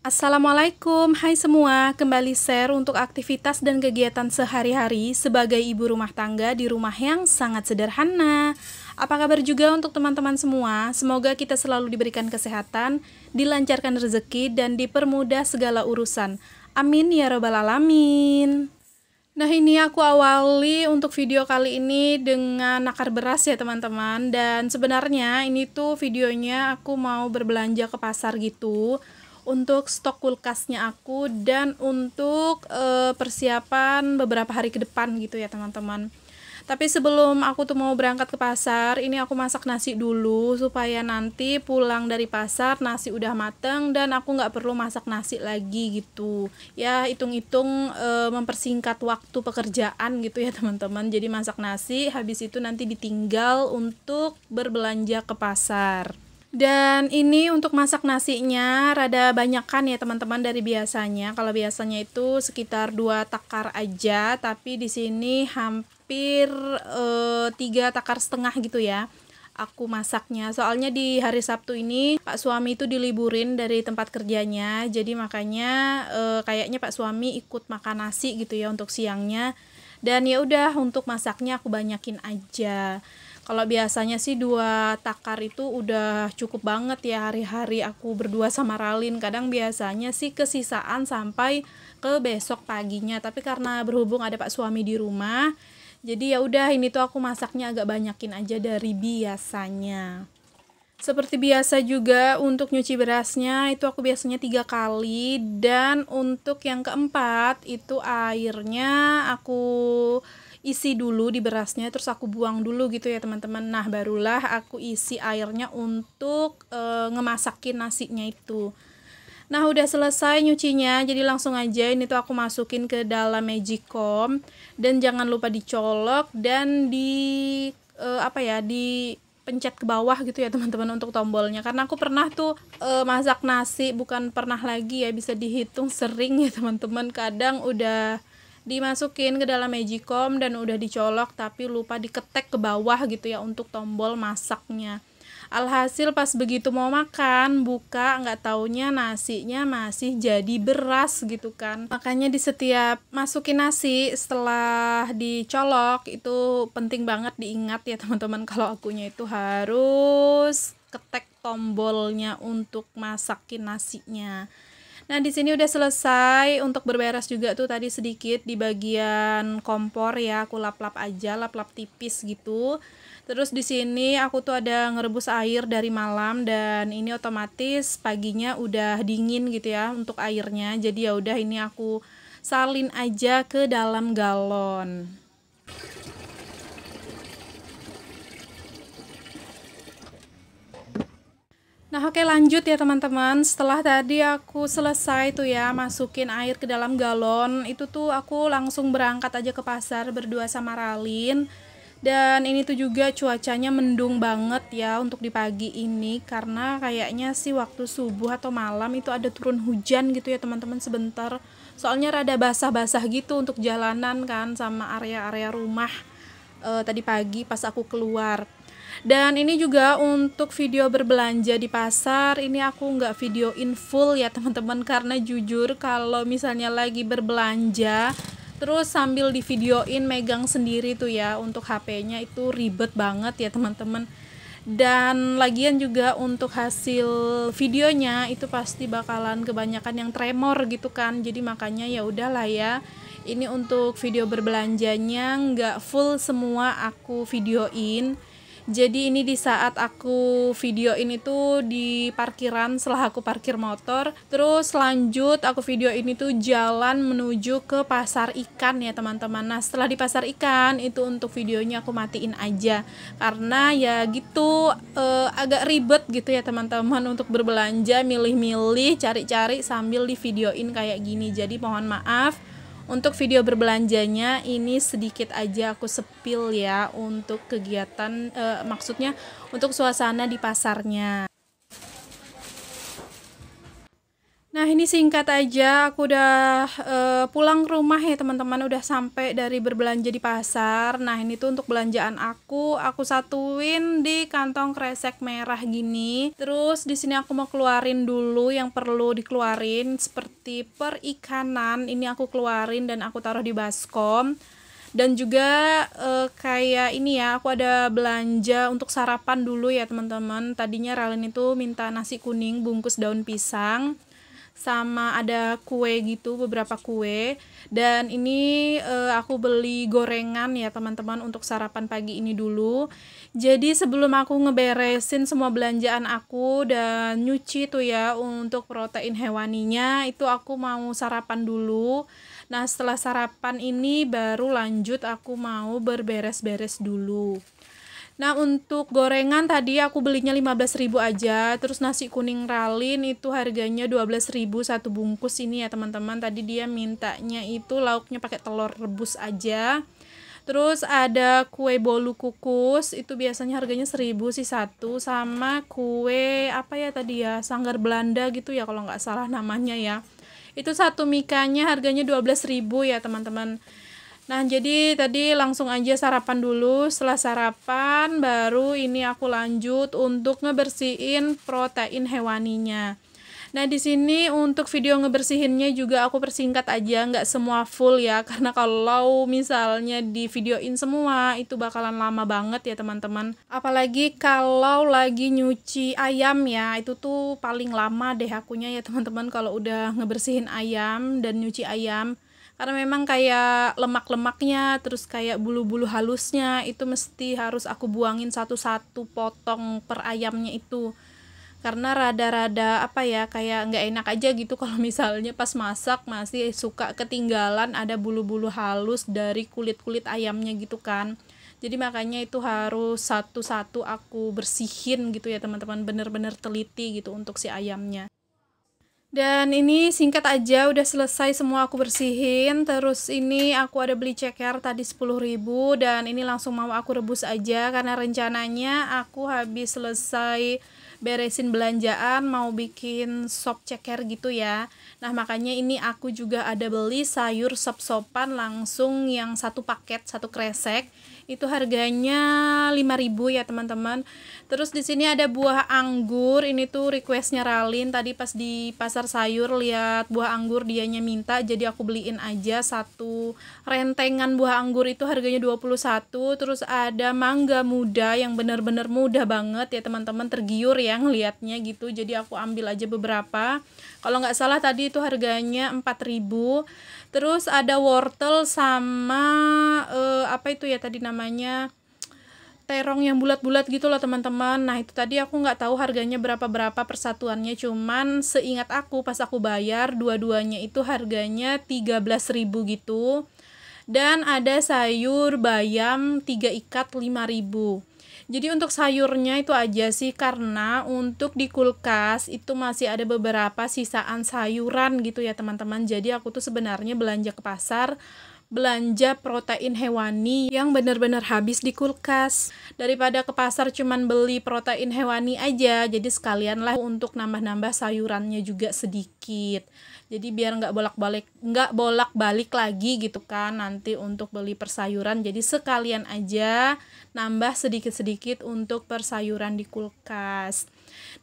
Assalamualaikum, hai semua. Kembali share untuk aktivitas dan kegiatan sehari-hari sebagai ibu rumah tangga di rumah yang sangat sederhana. Apa kabar juga untuk teman-teman semua? Semoga kita selalu diberikan kesehatan, dilancarkan rezeki, dan dipermudah segala urusan. Amin ya robbal alamin. Nah, ini aku awali untuk video kali ini dengan nakar beras ya teman-teman. Dan sebenarnya ini tuh videonya aku mau berbelanja ke pasar gitu untuk stok kulkasnya aku dan untuk persiapan beberapa hari ke depan gitu ya teman-teman. Tapi sebelum aku tuh mau berangkat ke pasar, ini aku masak nasi dulu supaya nanti pulang dari pasar nasi udah mateng dan aku nggak perlu masak nasi lagi gitu. Ya hitung-hitung mempersingkat waktu pekerjaan gitu ya teman-teman. Jadi masak nasi, habis itu nanti ditinggal untuk berbelanja ke pasar. Dan ini untuk masak nasinya rada banyakan ya teman-teman dari biasanya. Kalau biasanya itu sekitar 2 takar aja, tapi di sini hampir 3 takar setengah gitu ya. Aku masaknya. Soalnya di hari Sabtu ini Pak suami itu diliburin dari tempat kerjanya. Jadi makanya kayaknya Pak suami ikut makan nasi gitu ya untuk siangnya. Dan ya udah untuk masaknya aku banyakin aja. Kalau biasanya sih 2 takar itu udah cukup banget ya hari-hari aku berdua sama Ralin. Kadang biasanya sih kesisaan sampai ke besok paginya. Tapi karena berhubung ada Pak suami di rumah, jadi ya udah ini tuh aku masaknya agak banyakin aja dari biasanya. Seperti biasa juga untuk nyuci berasnya itu aku biasanya 3 kali, dan untuk yang keempat itu airnya aku isi dulu di berasnya terus aku buang dulu gitu ya teman-teman. Nah barulah aku isi airnya untuk ngemasakin nasinya itu. Nah udah selesai nyucinya, jadi langsung aja ini tuh aku masukin ke dalam magicom, dan jangan lupa dicolok dan di pencet ke bawah gitu ya teman-teman untuk tombolnya, karena aku pernah tuh masak nasi, bukan pernah lagi ya, bisa dihitung sering ya teman-teman, kadang udah dimasukin ke dalam magicom dan udah dicolok tapi lupa diketek ke bawah gitu ya untuk tombol masaknya. Alhasil pas begitu mau makan, buka nggak taunya nasinya masih jadi beras gitu kan. Makanya di setiap masukin nasi setelah dicolok itu penting banget diingat ya teman-teman, kalau akunya itu harus ketek tombolnya untuk masakin nasinya. Nah, di sini udah selesai untuk berberes juga tuh tadi sedikit di bagian kompor ya, aku lap-lap aja, lap-lap tipis gitu. Terus di sini aku tuh ada ngerebus air dari malam, dan ini otomatis paginya udah dingin gitu ya untuk airnya. Jadi ya udah ini aku salin aja ke dalam galon. Nah oke lanjut ya teman-teman, setelah tadi aku selesai tuh ya masukin air ke dalam galon, itu tuh aku langsung berangkat aja ke pasar berdua sama Ralin. Dan ini tuh juga cuacanya mendung banget ya untuk di pagi ini, karena kayaknya sih waktu subuh atau malam itu ada turun hujan gitu ya teman-teman sebentar. Soalnya rada basah-basah gitu untuk jalanan kan sama area-area rumah tadi pagi pas aku keluar. Dan ini juga untuk video berbelanja di pasar, ini aku nggak videoin full ya teman-teman, karena jujur kalau misalnya lagi berbelanja terus sambil di videoin megang sendiri tuh ya untuk HP-nya itu ribet banget ya teman-teman. Dan lagian juga untuk hasil videonya itu pasti bakalan kebanyakan yang tremor gitu kan. Jadi makanya ya udahlah ya, ini untuk video berbelanjanya nggak full semua aku videoin. Jadi ini di saat aku videoin itu di parkiran setelah aku parkir motor, terus lanjut aku videoin itu jalan menuju ke pasar ikan ya teman-teman. Nah setelah di pasar ikan itu untuk videonya aku matiin aja, karena ya gitu agak ribet gitu ya teman-teman untuk berbelanja, milih-milih, cari-cari sambil di videoin kayak gini. Jadi mohon maaf untuk video berbelanjanya ini sedikit aja aku sepil ya untuk kegiatan, maksudnya untuk suasana di pasarnya. Nah Nah, ini singkat aja, aku udah pulang ke rumah ya teman-teman, udah sampai dari berbelanja di pasar. Nah, ini tuh untuk belanjaan aku satuin di kantong kresek merah gini. Terus di sini aku mau keluarin dulu yang perlu dikeluarin, seperti perikanan. Ini aku keluarin dan aku taruh di baskom. Dan juga kayak ini ya, aku ada belanja untuk sarapan dulu ya teman-teman. Tadinya Ralin itu minta nasi kuning bungkus daun pisang, sama ada kue gitu, beberapa kue. Dan ini aku beli gorengan ya teman-teman untuk sarapan pagi ini dulu. Jadi sebelum aku ngeberesin semua belanjaan aku dan nyuci tuh ya untuk protein hewaninya, itu aku mau sarapan dulu. Nah, setelah sarapan ini baru lanjut aku mau berberes-beres dulu. Nah, untuk gorengan tadi aku belinya 15.000 aja. Terus nasi kuning Ralin itu harganya 12.000 satu bungkus ini ya teman-teman. Tadi dia mintanya itu lauknya pakai telur rebus aja. Terus ada kue bolu kukus, itu biasanya harganya 1.000 sih satu, sama kue apa ya tadi ya, sanggar Belanda gitu ya kalau nggak salah namanya ya. Itu satu mikanya harganya 12.000 ya teman-teman. Nah, jadi tadi langsung aja sarapan dulu. Setelah sarapan, baru ini aku lanjut untuk ngebersihin protein hewaninya. Nah, di sini untuk video ngebersihinnya juga aku persingkat aja, nggak semua full ya. Karena kalau misalnya di videoin semua, itu bakalan lama banget ya teman-teman. Apalagi kalau lagi nyuci ayam ya, itu tuh paling lama deh akunya ya teman-teman kalau udah ngebersihin ayam dan nyuci ayam. Karena memang kayak lemak-lemaknya, terus kayak bulu-bulu halusnya, itu mesti harus aku buangin satu-satu potong per ayamnya itu. Karena rada-rada apa ya, kayak nggak enak aja gitu kalau misalnya pas masak masih suka ketinggalan ada bulu-bulu halus dari kulit-kulit ayamnya gitu kan. Jadi makanya itu harus satu-satu aku bersihin gitu ya teman-teman, bener-bener teliti gitu untuk si ayamnya. Dan ini singkat aja, udah selesai semua aku bersihin. Terus ini aku ada beli ceker tadi 10.000 dan ini langsung mau aku rebus aja karena rencananya aku habis selesai beresin belanjaan mau bikin sop ceker gitu ya. Nah, makanya ini aku juga ada beli sayur sop-sopan langsung yang satu paket, satu kresek. Itu harganya 5.000 ya teman-teman. Terus di sini ada buah anggur, ini tuh requestnya Ralin tadi pas di pasar sayur lihat buah anggur dianya minta, jadi aku beliin aja satu rentengan buah anggur itu harganya 21. Terus ada mangga muda yang bener-bener muda banget ya teman-teman, tergiur ya ngeliatnya gitu, jadi aku ambil aja beberapa. Kalau nggak salah tadi itu harganya 4.000. Terus ada wortel sama apa itu ya tadi namanya, terong yang bulat-bulat gitu loh teman-teman. Nah, itu tadi aku nggak tahu harganya berapa persatuannya, cuman seingat aku pas aku bayar dua-duanya itu harganya 13.000 gitu. Dan ada sayur bayam 3 ikat 5.000. Jadi untuk sayurnya itu aja sih, karena untuk di kulkas itu masih ada beberapa sisaan sayuran gitu ya teman-teman. Jadi aku tuh sebenarnya belanja ke pasar, belanja protein hewani yang benar-benar habis di kulkas. Daripada ke pasar cuman beli protein hewani aja, jadi sekalian lah untuk nambah-nambah sayurannya juga sedikit. Jadi biar nggak bolak-balik lagi gitu kan nanti untuk beli persayuran. Jadi sekalian aja nambah sedikit-sedikit untuk persayuran di kulkas.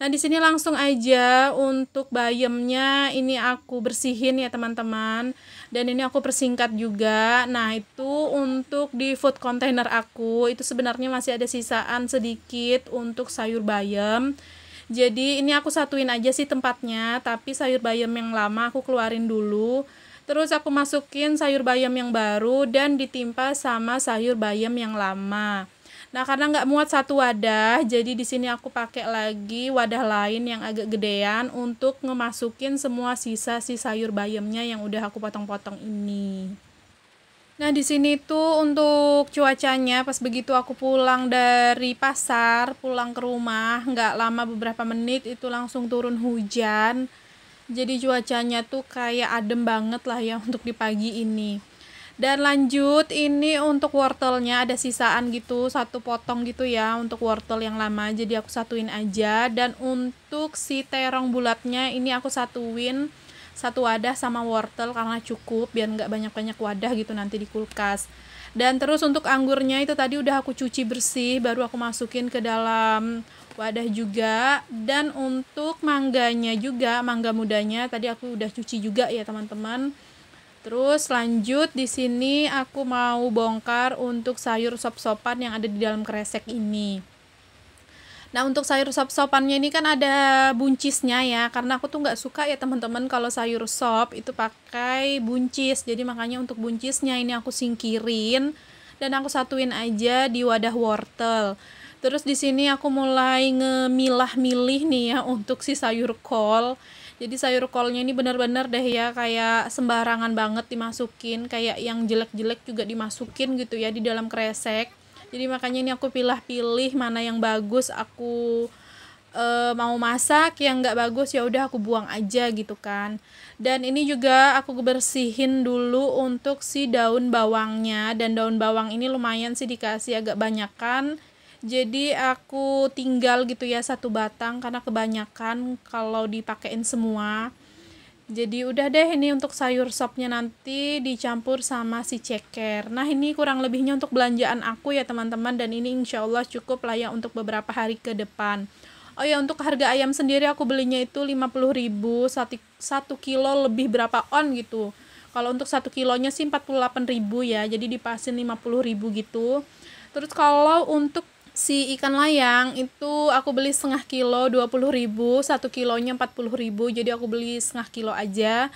Nah, di sini langsung aja untuk bayamnya ini aku bersihin ya teman-teman. Dan ini aku persingkat juga. Nah, itu untuk di food container aku itu sebenarnya masih ada sisaan sedikit untuk sayur bayam. Jadi ini aku satuin aja sih tempatnya, tapi sayur bayam yang lama aku keluarin dulu. Terus aku masukin sayur bayam yang baru dan ditimpa sama sayur bayam yang lama. Nah, karena nggak muat satu wadah, jadi di sini aku pakai lagi wadah lain yang agak gedean untuk ngemasukin semua sisa si sayur bayamnya yang udah aku potong-potong ini. Nah, di sini tuh untuk cuacanya pas begitu aku pulang dari pasar, pulang ke rumah, nggak lama beberapa menit itu langsung turun hujan. Jadi cuacanya tuh kayak adem banget lah ya untuk di pagi ini. Dan lanjut ini untuk wortelnya ada sisaan gitu, satu potong gitu ya untuk wortel yang lama. Jadi aku satuin aja. Dan untuk si terong bulatnya ini aku satuin satu wadah sama wortel karena cukup biar nggak banyak-banyak wadah gitu nanti di kulkas. Dan terus untuk anggurnya itu tadi udah aku cuci bersih, baru aku masukin ke dalam wadah juga. Dan untuk mangganya juga, mangga mudanya tadi aku udah cuci juga ya teman-teman. Terus lanjut di sini aku mau bongkar untuk sayur sop-sopan yang ada di dalam kresek ini. Nah, untuk sayur sop-sopannya ini kan ada buncisnya ya, karena aku tuh nggak suka ya teman-teman kalau sayur sop itu pakai buncis. Jadi makanya untuk buncisnya ini aku singkirin dan aku satuin aja di wadah wortel. Terus di sini aku mulai ngemilah-milih nih ya untuk si sayur kol. Jadi sayur kolnya ini benar-benar deh ya kayak sembarangan banget dimasukin, kayak yang jelek-jelek juga dimasukin gitu ya di dalam kresek. Jadi makanya ini aku pilih-pilih mana yang bagus aku mau masak, yang nggak bagus ya udah aku buang aja gitu kan. Dan ini juga aku bersihin dulu untuk si daun bawangnya, dan daun bawang ini lumayan sih dikasih agak banyakan. Jadi aku tinggal gitu ya satu batang karena kebanyakan kalau dipakein semua. Jadi udah deh ini untuk sayur sopnya nanti dicampur sama si ceker. Nah ini kurang lebihnya untuk belanjaan aku ya teman-teman, dan ini insya Allah cukup lah ya untuk beberapa hari ke depan. Oh ya, untuk harga ayam sendiri aku belinya itu 50.000, 1 kilo lebih berapa on gitu. Kalau untuk 1 kilonya sih 48.000 ya, jadi dipasin 50.000 gitu. Terus kalau untuk si ikan layang itu aku beli setengah kilo 20.000, 1 kilonya 40.000, jadi aku beli setengah kilo aja.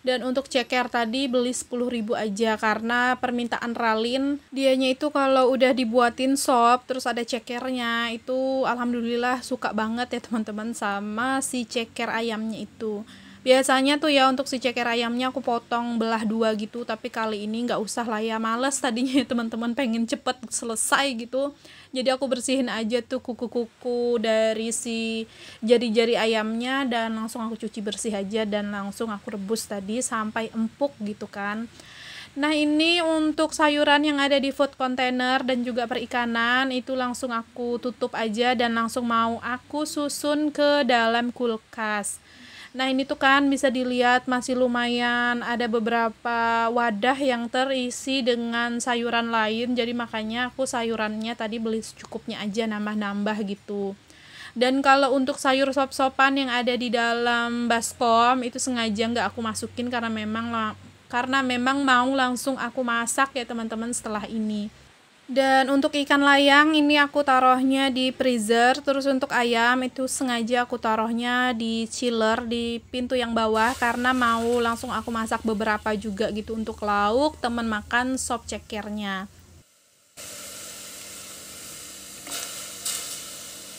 Dan untuk ceker tadi beli 10.000 aja karena permintaan Ralin, dianya itu kalau udah dibuatin sop terus ada cekernya itu alhamdulillah suka banget ya teman-teman sama si ceker ayamnya itu. Biasanya tuh ya untuk si ceker ayamnya aku potong belah 2 gitu, tapi kali ini nggak usah lah ya, males tadinya ya teman-teman, pengen cepet selesai gitu. Jadi aku bersihin aja tuh kuku-kuku dari si jari-jari ayamnya dan langsung aku cuci bersih aja dan langsung aku rebus tadi sampai empuk gitu kan. Nah ini untuk sayuran yang ada di food container dan juga perikanan itu langsung aku tutup aja dan langsung mau aku susun ke dalam kulkas. Nah ini tuh kan bisa dilihat masih lumayan ada beberapa wadah yang terisi dengan sayuran lain, jadi makanya aku sayurannya tadi beli secukupnya aja, nambah-nambah gitu. Dan kalau untuk sayur sop-sopan yang ada di dalam baskom itu sengaja nggak aku masukin karena memang mau langsung aku masak ya teman-teman setelah ini. Dan untuk ikan layang ini aku taruhnya di freezer. Terus untuk ayam itu sengaja aku taruhnya di chiller di pintu yang bawah karena mau langsung aku masak beberapa juga gitu untuk lauk temen makan sop cekernya.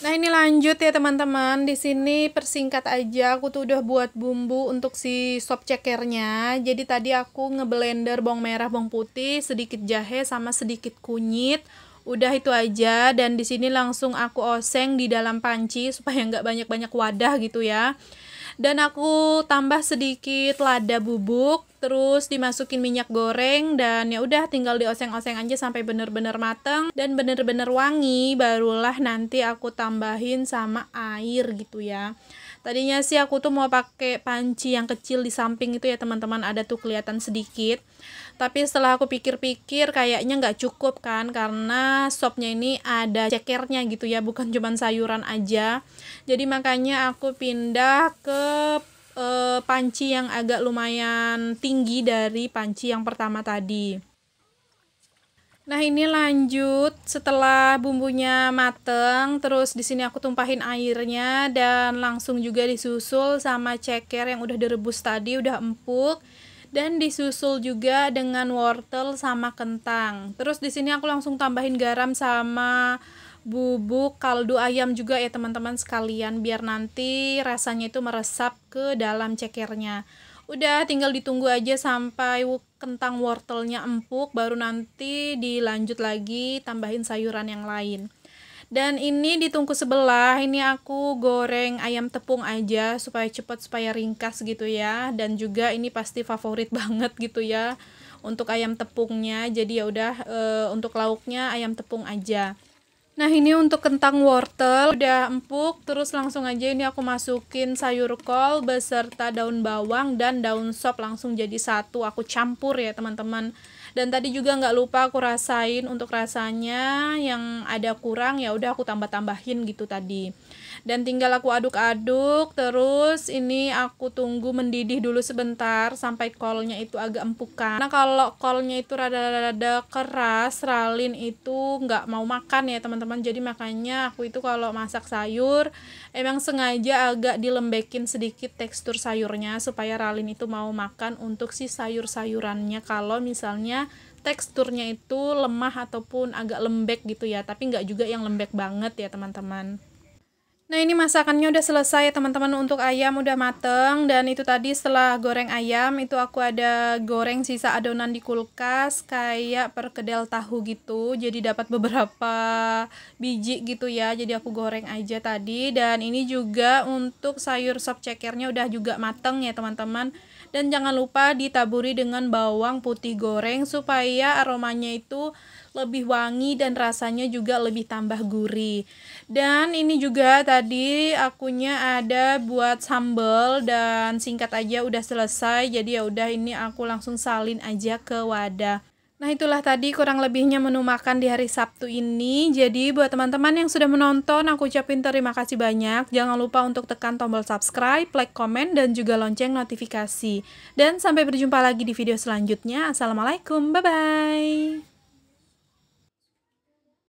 Nah ini lanjut ya teman-teman, di sini persingkat aja aku tuh udah buat bumbu untuk si sop cekernya. Jadi tadi aku ngeblender bawang merah, bawang putih, sedikit jahe sama sedikit kunyit. Udah itu aja, dan di sini langsung aku oseng di dalam panci supaya nggak banyak-banyak wadah gitu ya. Dan aku tambah sedikit lada bubuk, terus dimasukin minyak goreng, dan ya udah tinggal dioseng-oseng aja sampai bener-bener mateng dan bener-bener wangi, barulah nanti aku tambahin sama air gitu ya. Tadinya sih aku tuh mau pakai panci yang kecil di samping itu ya teman-teman, ada tuh kelihatan sedikit. Tapi setelah aku pikir-pikir kayaknya nggak cukup kan, karena sopnya ini ada cekernya gitu ya, bukan cuma sayuran aja. Jadi makanya aku pindah ke panci yang agak lumayan tinggi dari panci yang pertama tadi. Nah ini lanjut setelah bumbunya mateng, terus di sini aku tumpahin airnya dan langsung juga disusul sama ceker yang udah direbus tadi, udah empuk. Dan disusul juga dengan wortel sama kentang. Terus di sini aku langsung tambahin garam sama bubuk kaldu ayam juga ya teman-teman sekalian, biar nanti rasanya itu meresap ke dalam cekernya. Udah tinggal ditunggu aja sampai kentang wortelnya empuk, baru nanti dilanjut lagi tambahin sayuran yang lain. Dan ini di tungku sebelah ini aku goreng ayam tepung aja supaya cepat, supaya ringkas gitu ya. Dan juga ini pasti favorit banget gitu ya untuk ayam tepungnya. Jadi ya udah untuk lauknya ayam tepung aja. Nah, ini untuk kentang wortel udah empuk, terus langsung aja ini aku masukin sayur kol beserta daun bawang dan daun sop langsung jadi satu, aku campur ya teman-teman. Dan tadi juga nggak lupa aku rasain untuk rasanya, yang ada kurang ya udah aku tambah-tambahin gitu tadi. Dan tinggal aku aduk-aduk, terus ini aku tunggu mendidih dulu sebentar sampai kolnya itu agak empukan. Nah, kalau kolnya itu rada-rada keras, Ralin itu nggak mau makan ya teman-teman. Jadi makanya aku itu kalau masak sayur emang sengaja agak dilembekin sedikit tekstur sayurnya supaya Ralin itu mau makan untuk si sayur-sayurannya. Kalau misalnya teksturnya itu lemah ataupun agak lembek gitu ya, tapi nggak juga yang lembek banget ya teman-teman. Nah, ini masakannya udah selesai ya teman-teman, untuk ayam udah mateng. Dan itu tadi setelah goreng ayam itu aku ada goreng sisa adonan di kulkas kayak perkedel tahu gitu, jadi dapat beberapa biji gitu ya, jadi aku goreng aja tadi. Dan ini juga untuk sayur sop cekernya udah juga mateng ya teman-teman. Dan jangan lupa ditaburi dengan bawang putih goreng supaya aromanya itu lebih wangi dan rasanya juga lebih tambah gurih. Dan ini juga tadi akunya ada buat sambal, dan singkat aja udah selesai. Jadi ya udah, ini aku langsung salin aja ke wadah. Nah, itulah tadi kurang lebihnya menu makan di hari Sabtu ini. Jadi buat teman-teman yang sudah menonton, aku ucapin terima kasih banyak. Jangan lupa untuk tekan tombol subscribe, like, komen, dan juga lonceng notifikasi. Dan sampai berjumpa lagi di video selanjutnya. Assalamualaikum, bye-bye.